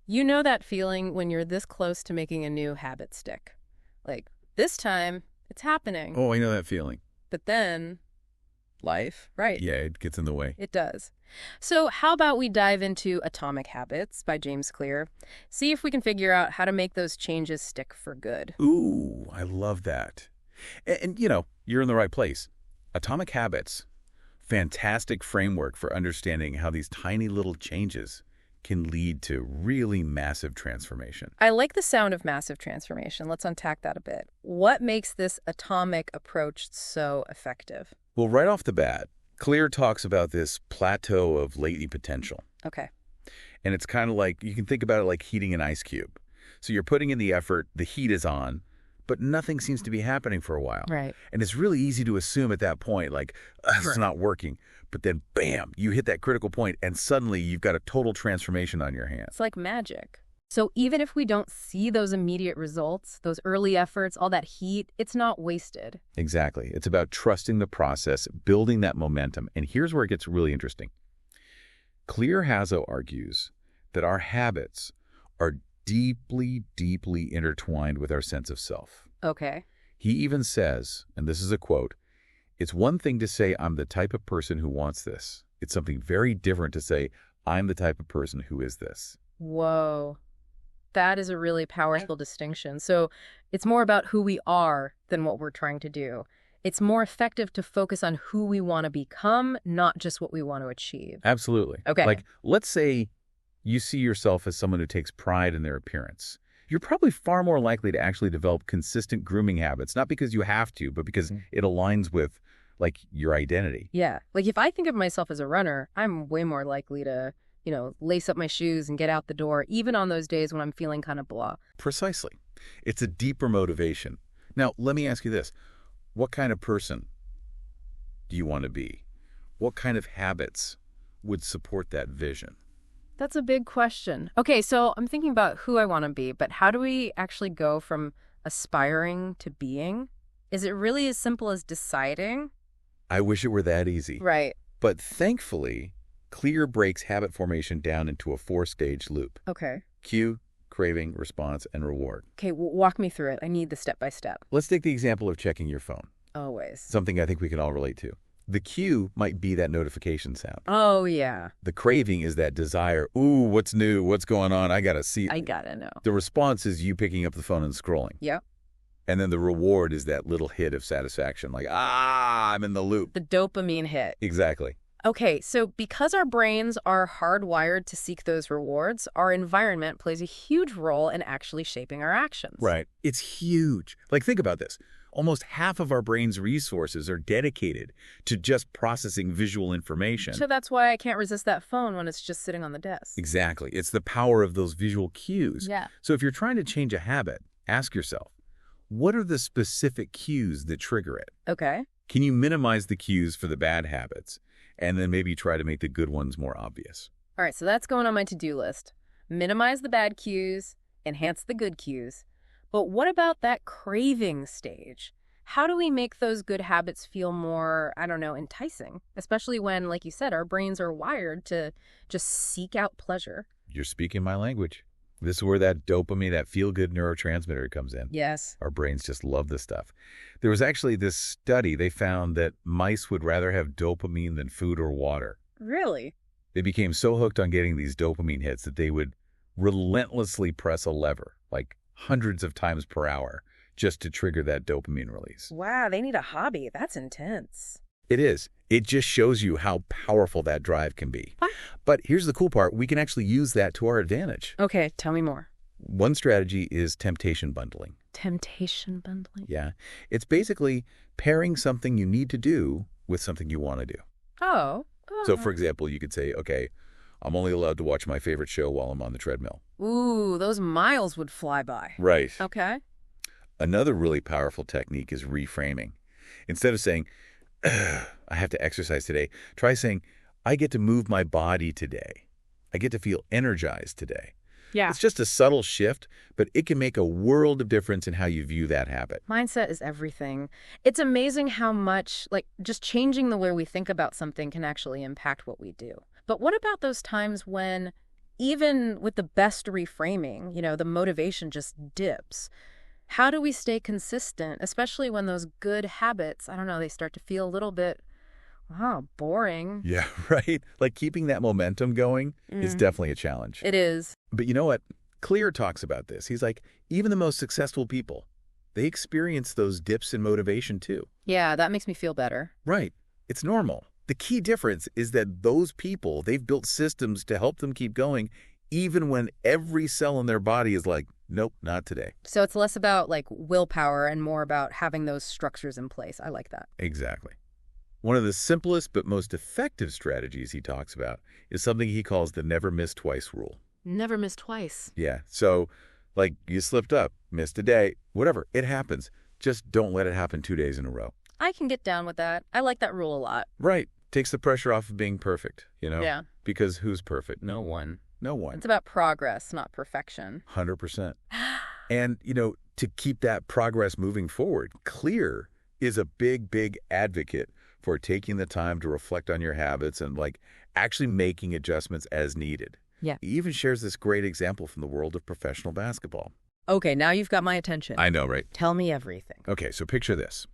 You know that feeling when you're this close to making a new habit stick. Like, this time, it's happening. Oh, I know that feeling. But then, life, right? Yeah, it gets in the way. It does. So how about we dive into Atomic Habits by James Clear, see if we can figure out how to make those changes stick for good. Ooh, I love that. And you're in the right place. Atomic Habits, fantastic framework for understanding how these tiny little changes can lead to really massive transformation. I like the sound of massive transformation. Let's unpack that a bit. What makes this atomic approach so effective? Well, right off the bat, Clear talks about this plateau of latent potential. Okay. And it's kind of like, you can think about it like heating an ice cube. So you're putting in the effort, the heat is on, but nothing seems to be happening for a while. Right. And it's really easy to assume at that point, like, it's not working. But then, bam, you hit that critical point, and suddenly you've got a total transformation on your hands. It's like magic. So even if we don't see those immediate results, those early efforts, all that heat, it's not wasted. Exactly. It's about trusting the process, building that momentum. And here's where it gets really interesting. Clear Hazo argues that our habits are deeply, deeply intertwined with our sense of self. Okay. He even says, and this is a quote, "It's one thing to say I'm the type of person who wants this. It's something very different to say I'm the type of person who is this." Whoa. That is a really powerful distinction. So it's more about who we are than what we're trying to do. It's more effective to focus on who we want to become, not just what we want to achieve. Absolutely. Okay. Like, let's say you see yourself as someone who takes pride in their appearance. You're probably far more likely to actually develop consistent grooming habits, not because you have to, but because it aligns with, like, your identity. Yeah. Like if I think of myself as a runner, I'm way more likely to, lace up my shoes and get out the door, even on those days when I'm feeling kind of blah. Precisely. It's a deeper motivation. Now, let me ask you this. What kind of person do you want to be? What kind of habits would support that vision? That's a big question. Okay, so I'm thinking about who I want to be, but how do we actually go from aspiring to being? Is it really as simple as deciding? I wish it were that easy. Right. But thankfully, Clear breaks habit formation down into a 4-stage loop. Okay. Cue, craving, response, and reward. Okay, walk me through it. I need the step-by-step. Let's take the example of checking your phone. Always. Something I think we can all relate to. The cue might be that notification sound. Oh, yeah. The craving is that desire. Ooh, what's new? What's going on? I got to see. I gotta know. The response is you picking up the phone and scrolling. Yep. And then the reward is that little hit of satisfaction. Like, I'm in the loop. The dopamine hit. Exactly. Okay, so because our brains are hardwired to seek those rewards, our environment plays a huge role in actually shaping our actions. Right. It's huge. Like, think about this. Almost half of our brain's resources are dedicated to just processing visual information. So that's why I can't resist that phone when it's just sitting on the desk. Exactly. It's the power of those visual cues. Yeah. So if you're trying to change a habit, ask yourself, what are the specific cues that trigger it? Okay. Can you minimize the cues for the bad habits and then maybe try to make the good ones more obvious? All right, so that's going on my to-do list. Minimize the bad cues, enhance the good cues. But what about that craving stage? How do we make those good habits feel more, enticing? Especially when, like you said, our brains are wired to just seek out pleasure. You're speaking my language. This is where that dopamine, that feel-good neurotransmitter comes in. Yes. Our brains just love this stuff. There was actually this study. They found that mice would rather have dopamine than food or water. Really? They became so hooked on getting these dopamine hits that they would relentlessly press a lever, like hundreds of times per hour, just to trigger that dopamine release. Wow, they need a hobby. That's intense. It is. It just shows you how powerful that drive can be. But here's the cool part. We can actually use that to our advantage. Okay, tell me more. One strategy is temptation bundling. Temptation bundling? Yeah. It's basically pairing something you need to do with something you want to do. Oh. So, for example, you could say, okay, I'm only allowed to watch my favorite show while I'm on the treadmill. Ooh, those miles would fly by. Right. Okay. Another really powerful technique is reframing. Instead of saying, I have to exercise today, try saying, I get to move my body today. I get to feel energized today. Yeah. It's just a subtle shift, but it can make a world of difference in how you view that habit. Mindset is everything. It's amazing how much, just changing the way we think about something can actually impact what we do. But what about those times when even with the best reframing, the motivation just dips. How do we stay consistent, especially when those good habits, I don't know, they start to feel a little bit, boring? Yeah, right? Like keeping that momentum going is definitely a challenge. It is. But you know what? Clear talks about this. He's like, even the most successful people, they experience those dips in motivation too. Yeah, that makes me feel better. Right. It's normal. The key difference is that those people, they've built systems to help them keep going even when every cell in their body is like, nope, not today. So it's less about like willpower and more about having those structures in place. I like that. Exactly. One of the simplest but most effective strategies he talks about is something he calls the never miss twice rule. Never miss twice. Yeah. So, like, you slipped up, missed a day, whatever, it happens. Just don't let it happen 2 days in a row. I can get down with that. I like that rule a lot. Right. Takes the pressure off of being perfect, Yeah. Because who's perfect? No one. No one. It's about progress, not perfection. 100%. And, to keep that progress moving forward, Clear is a big, big advocate for taking the time to reflect on your habits and, like, actually making adjustments as needed. Yeah. He even shares this great example from the world of professional basketball. Okay, now you've got my attention. I know, right? Tell me everything. Okay, so picture this.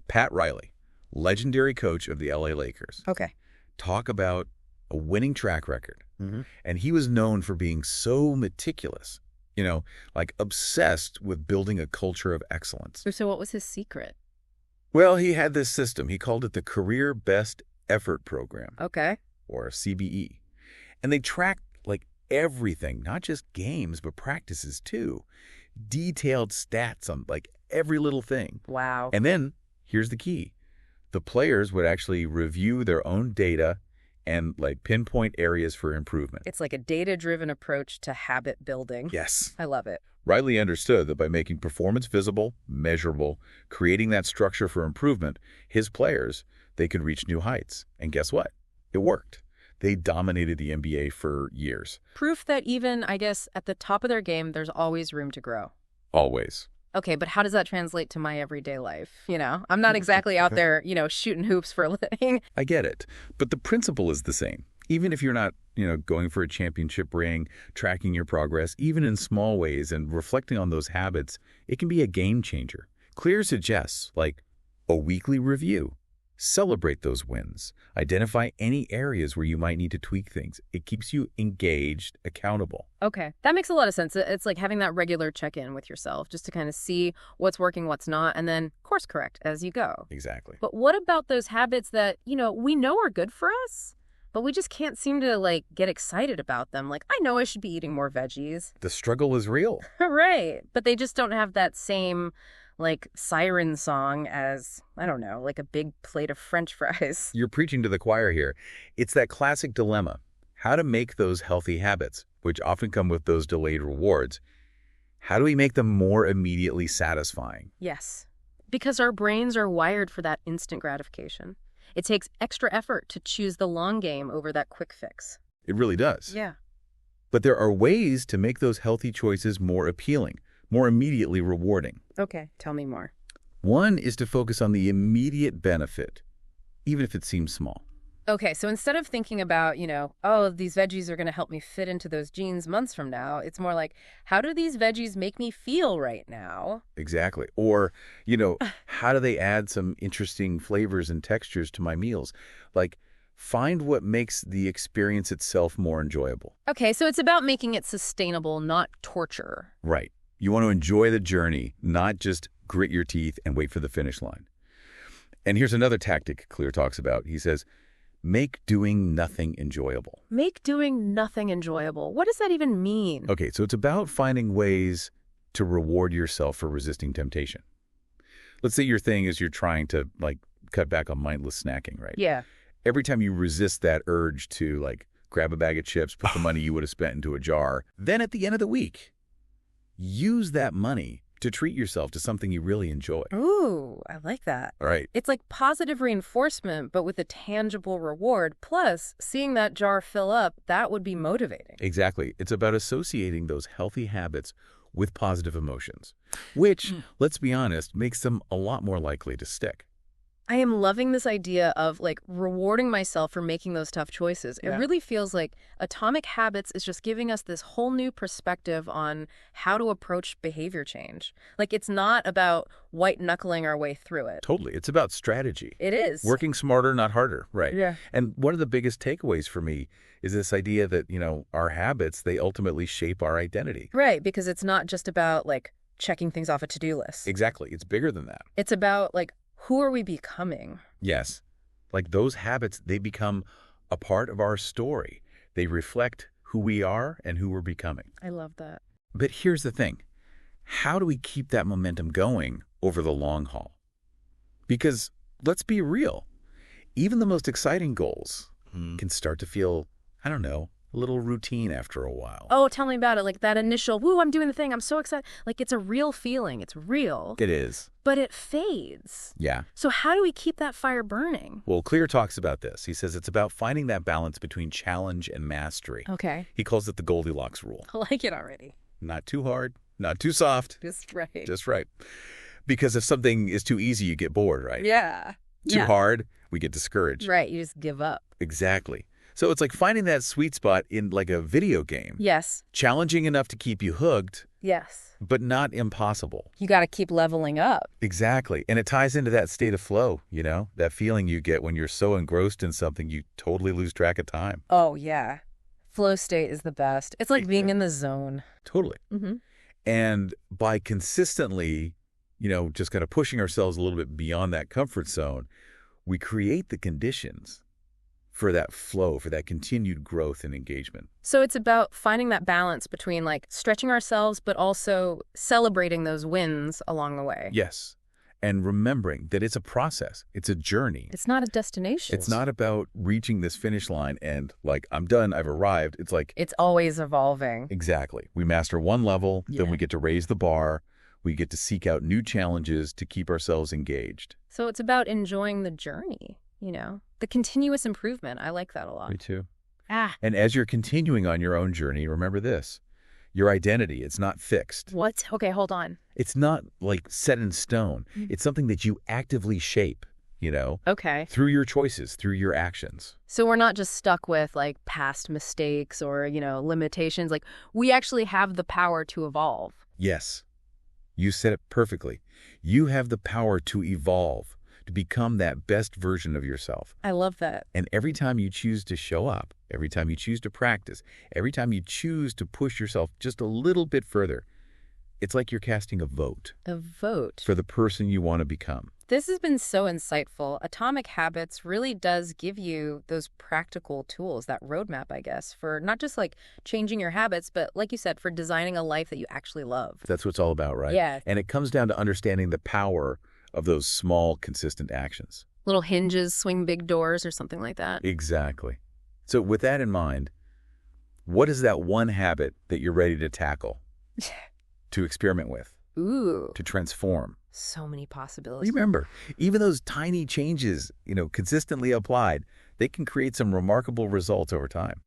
Pat Riley, legendary coach of the LA Lakers. Okay. Talk about a winning track record. And he was known for being so meticulous, like obsessed with building a culture of excellence. So what was his secret? Well, he had this system. He called it the Career Best Effort Program, Okay. or CBE. And they tracked like everything, not just games, but practices too. Detailed stats on like every little thing. Wow. And then here's the key. The players would actually review their own data and like pinpoint areas for improvement. It's like a data-driven approach to habit building. Yes. I love it. Riley understood that by making performance visible, measurable, creating that structure for improvement, his players, they could reach new heights. And guess what? It worked. They dominated the NBA for years. Proof that even, I guess, at the top of their game, there's always room to grow. Always. Okay, but how does that translate to my everyday life? I'm not exactly out there, shooting hoops for a living. I get it. But the principle is the same. Even if you're not, going for a championship ring, tracking your progress, even in small ways and reflecting on those habits, it can be a game changer. Clear suggests, like, a weekly review. Celebrate those wins. Identify any areas where you might need to tweak things. It keeps you engaged, accountable. Okay, that makes a lot of sense. It's like having that regular check-in with yourself just to kind of see what's working, what's not, and then course correct as you go. Exactly. But what about those habits that, we know are good for us, but we just can't seem to, like, get excited about them? Like, I know I should be eating more veggies. The struggle is real. Right. But they just don't have that same, like, siren song as, I don't know, like a big plate of French fries. You're preaching to the choir here. It's that classic dilemma. How to make those healthy habits, which often come with those delayed rewards, how do we make them more immediately satisfying? Yes. Because our brains are wired for that instant gratification. It takes extra effort to choose the long game over that quick fix. It really does. Yeah. But there are ways to make those healthy choices more appealing, more immediately rewarding. Okay, tell me more. One is to focus on the immediate benefit, even if it seems small. Okay, so instead of thinking about, these veggies are going to help me fit into those jeans months from now, it's more like, how do these veggies make me feel right now? Exactly. Or, how do they add some interesting flavors and textures to my meals? Like, find what makes the experience itself more enjoyable. Okay, so it's about making it sustainable, not torture. Right. You want to enjoy the journey, not just grit your teeth and wait for the finish line. And here's another tactic Clear talks about. He says, make doing nothing enjoyable. Make doing nothing enjoyable. What does that even mean? Okay, so it's about finding ways to reward yourself for resisting temptation. Let's say your thing is you're trying to, like, cut back on mindless snacking, right? Yeah. Every time you resist that urge to, like, grab a bag of chips, put the money you would have spent into a jar, then at the end of the week, use that money to treat yourself to something you really enjoy. Ooh, I like that. All right. It's like positive reinforcement, but with a tangible reward. Plus, seeing that jar fill up, that would be motivating. Exactly. It's about associating those healthy habits with positive emotions, which, let's be honest, makes them a lot more likely to stick. I am loving this idea of like rewarding myself for making those tough choices. It Yeah. really feels like Atomic Habits is just giving us this whole new perspective on how to approach behavior change. Like it's not about white knuckling our way through it. Totally. It's about strategy. It is. Working smarter, not harder. Right. Yeah. And one of the biggest takeaways for me is this idea that, our habits, they ultimately shape our identity. Right, because it's not just about like checking things off a to-do list. Exactly. It's bigger than that. It's about like who are we becoming? Yes. Like those habits, they become a part of our story. They reflect who we are and who we're becoming. I love that. But here's the thing. How do we keep that momentum going over the long haul? Because let's be real, even the most exciting goals can start to feel, I don't know, a little routine after a while. Oh, tell me about it. Like that initial, woo, I'm doing the thing. I'm so excited. Like it's a real feeling. It's real. It is. But it fades. Yeah. So how do we keep that fire burning? Well, Clear talks about this. He says it's about finding that balance between challenge and mastery. Okay. He calls it the Goldilocks rule. I like it already. Not too hard, not too soft. Just right. Just right. Because if something is too easy, you get bored, right? Yeah. Too hard, we get discouraged. Right. You just give up. Exactly. So it's like finding that sweet spot in like a video game. Yes. Challenging enough to keep you hooked, Yes. but not impossible. You got to keep leveling up. Exactly. And it ties into that state of flow, that feeling you get when you're so engrossed in something you totally lose track of time. Oh, yeah. Flow state is the best. It's like being in the zone. Totally. Mm-hmm. And by consistently, just kind of pushing ourselves a little bit beyond that comfort zone, we create the conditions for that flow, for that continued growth and engagement. So it's about finding that balance between like stretching ourselves, but also celebrating those wins along the way. Yes. And remembering that it's a process. It's a journey. It's not a destination. It's not about reaching this finish line and like, I'm done, I've arrived. It's like... It's always evolving. Exactly. We master one level, then we get to raise the bar. We get to seek out new challenges to keep ourselves engaged. So it's about enjoying the journey, the continuous improvement. I like that a lot. Me too. Ah. And as you're continuing on your own journey, remember this. Your identity, it's not fixed. What? Okay, hold on. It's not like set in stone. It's something that you actively shape, Okay. through your choices, through your actions. So we're not just stuck with like past mistakes or, limitations. Like we actually have the power to evolve. Yes. You said it perfectly. You have the power to evolve, to become that best version of yourself. I love that. And every time you choose to show up, every time you choose to practice, every time you choose to push yourself just a little bit further, it's like you're casting a vote. A vote. For the person you want to become. This has been so insightful. Atomic Habits really does give you those practical tools, that roadmap, I guess, for not just like changing your habits, but like you said, for designing a life that you actually love. That's what it's all about, right? Yeah. And it comes down to understanding the power of those small, consistent actions. Little hinges swing big doors or something like that. Exactly. So with that in mind, what is that one habit that you're ready to tackle, to experiment with, Ooh. to transform? So many possibilities. Remember, even those tiny changes, consistently applied, they can create some remarkable results over time.